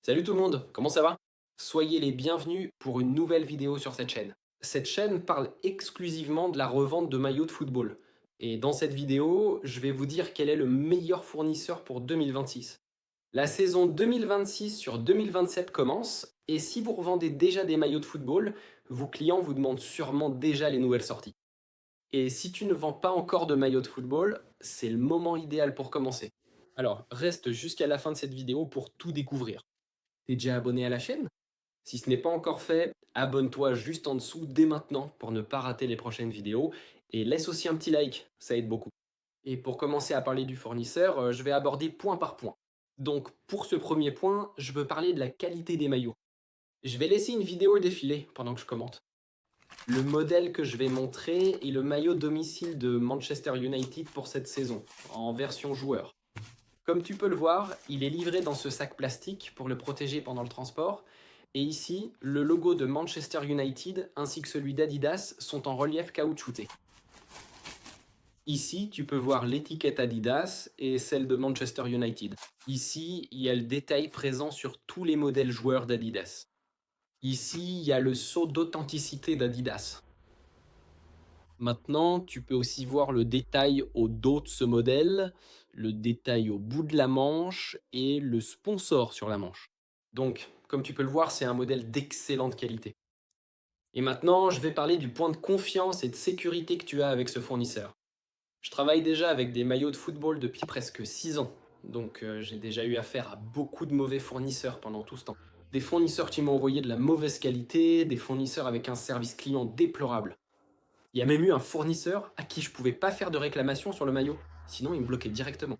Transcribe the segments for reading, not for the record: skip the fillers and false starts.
Salut tout le monde, comment ça va? Soyez les bienvenus pour une nouvelle vidéo sur cette chaîne. Cette chaîne parle exclusivement de la revente de maillots de football. Et dans cette vidéo, je vais vous dire quel est le meilleur fournisseur pour 2026. La saison 2026 sur 2027 commence, et si vous revendez déjà des maillots de football, vos clients vous demandent sûrement déjà les nouvelles sorties. Et si tu ne vends pas encore de maillots de football, c'est le moment idéal pour commencer. Alors, reste jusqu'à la fin de cette vidéo pour tout découvrir. T'es déjà abonné à la chaîne? Si ce n'est pas encore fait, abonne-toi juste en dessous dès maintenant pour ne pas rater les prochaines vidéos et laisse aussi un petit like, ça aide beaucoup. Et pour commencer à parler du fournisseur, je vais aborder point par point. Donc pour ce premier point, je veux parler de la qualité des maillots. Je vais laisser une vidéo défiler pendant que je commente. Le modèle que je vais montrer est le maillot domicile de Manchester United pour cette saison, en version joueur. Comme tu peux le voir, il est livré dans ce sac plastique pour le protéger pendant le transport. Et ici, le logo de Manchester United ainsi que celui d'Adidas sont en relief caoutchouté. Ici, tu peux voir l'étiquette Adidas et celle de Manchester United. Ici, il y a le détail présent sur tous les modèles joueurs d'Adidas. Ici, il y a le sceau d'authenticité d'Adidas. Maintenant, tu peux aussi voir le détail au dos de ce modèle, le détail au bout de la manche et le sponsor sur la manche. Donc, comme tu peux le voir, c'est un modèle d'excellente qualité. Et maintenant, je vais parler du point de confiance et de sécurité que tu as avec ce fournisseur. Je travaille déjà avec des maillots de football depuis presque 6 ans, donc j'ai déjà eu affaire à beaucoup de mauvais fournisseurs pendant tout ce temps. Des fournisseurs qui m'ont envoyé de la mauvaise qualité, des fournisseurs avec un service client déplorable. Il y a même eu un fournisseur à qui je pouvais pas faire de réclamation sur le maillot, sinon il me bloquait directement.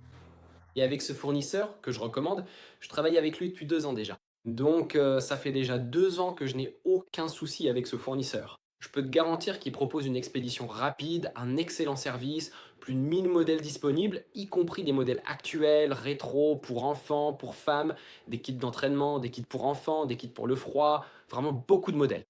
Et avec ce fournisseur, que je recommande, je travaille avec lui depuis 2 ans déjà. Donc ça fait déjà 2 ans que je n'ai aucun souci avec ce fournisseur. Je peux te garantir qu'il propose une expédition rapide, un excellent service, plus de 1000 modèles disponibles, y compris des modèles actuels, rétro, pour enfants, pour femmes, des kits d'entraînement, des kits pour enfants, des kits pour le froid, vraiment beaucoup de modèles.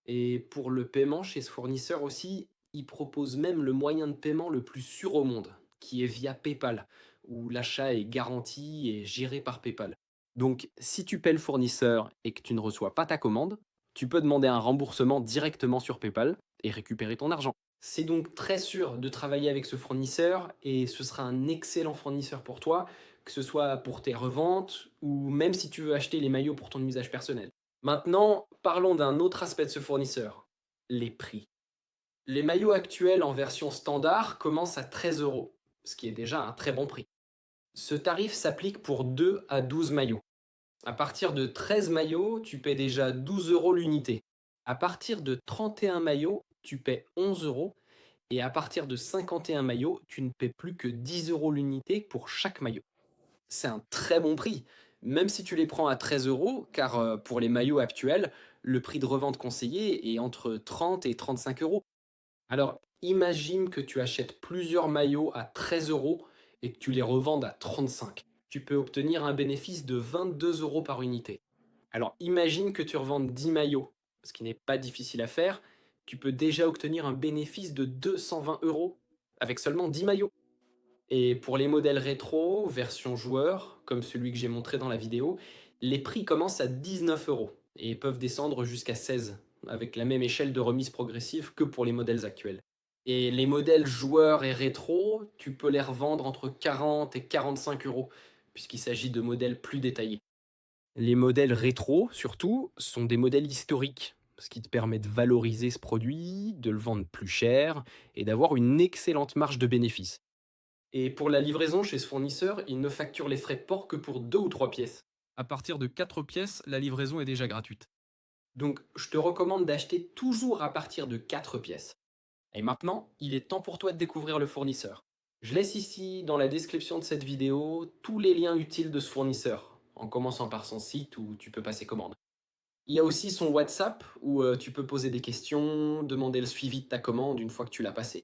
Et pour le paiement chez ce fournisseur aussi, il propose même le moyen de paiement le plus sûr au monde, qui est via PayPal, où l'achat est garanti et géré par PayPal. Donc si tu paies le fournisseur et que tu ne reçois pas ta commande, tu peux demander un remboursement directement sur PayPal et récupérer ton argent. C'est donc très sûr de travailler avec ce fournisseur et ce sera un excellent fournisseur pour toi, que ce soit pour tes reventes ou même si tu veux acheter les maillots pour ton usage personnel. Maintenant, parlons d'un autre aspect de ce fournisseur, les prix. Les maillots actuels en version standard commencent à 13 euros, ce qui est déjà un très bon prix. Ce tarif s'applique pour 2 à 12 maillots. À partir de 13 maillots, tu paies déjà 12 euros l'unité. À partir de 31 maillots, tu paies 11 euros. Et à partir de 51 maillots, tu ne paies plus que 10 euros l'unité pour chaque maillot. C'est un très bon prix, même si tu les prends à 13 euros, car pour les maillots actuels, le prix de revente conseillé est entre 30 et 35 euros. Alors, imagine que tu achètes plusieurs maillots à 13 euros et que tu les revendes à 35. Tu peux obtenir un bénéfice de 22 euros par unité. Alors, imagine que tu revendes 10 maillots, ce qui n'est pas difficile à faire. Tu peux déjà obtenir un bénéfice de 220 euros avec seulement 10 maillots. Et pour les modèles rétro, version joueur, comme celui que j'ai montré dans la vidéo, les prix commencent à 19 euros et peuvent descendre jusqu'à 16, avec la même échelle de remise progressive que pour les modèles actuels. Et les modèles joueurs et rétro, tu peux les revendre entre 40 et 45 euros, puisqu'il s'agit de modèles plus détaillés. Les modèles rétro, surtout, sont des modèles historiques, ce qui te permet de valoriser ce produit, de le vendre plus cher et d'avoir une excellente marge de bénéfice. Et pour la livraison chez ce fournisseur, il ne facture les frais de port que pour 2 ou 3 pièces. À partir de 4 pièces, la livraison est déjà gratuite. Donc, je te recommande d'acheter toujours à partir de 4 pièces. Et maintenant, il est temps pour toi de découvrir le fournisseur. Je laisse ici, dans la description de cette vidéo, tous les liens utiles de ce fournisseur, en commençant par son site où tu peux passer commande. Il y a aussi son WhatsApp où tu peux poser des questions, demander le suivi de ta commande une fois que tu l'as passée.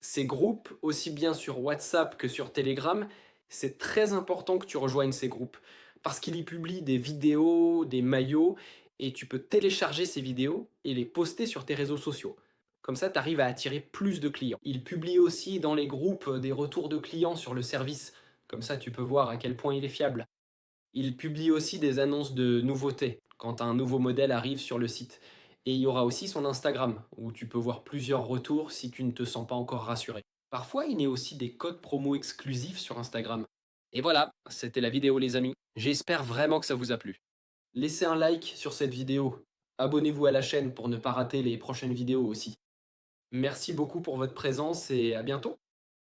Ces groupes, aussi bien sur WhatsApp que sur Telegram, c'est très important que tu rejoignes ces groupes parce qu'ils y publient des vidéos, des maillots et tu peux télécharger ces vidéos et les poster sur tes réseaux sociaux. Comme ça, tu arrives à attirer plus de clients. Ils publient aussi dans les groupes des retours de clients sur le service. Comme ça, tu peux voir à quel point il est fiable. Il publie aussi des annonces de nouveautés quand un nouveau modèle arrive sur le site. Et il y aura aussi son Instagram, où tu peux voir plusieurs retours si tu ne te sens pas encore rassuré. Parfois, il y a aussi des codes promo exclusifs sur Instagram. Et voilà, c'était la vidéo les amis. J'espère vraiment que ça vous a plu. Laissez un like sur cette vidéo. Abonnez-vous à la chaîne pour ne pas rater les prochaines vidéos aussi. Merci beaucoup pour votre présence et à bientôt.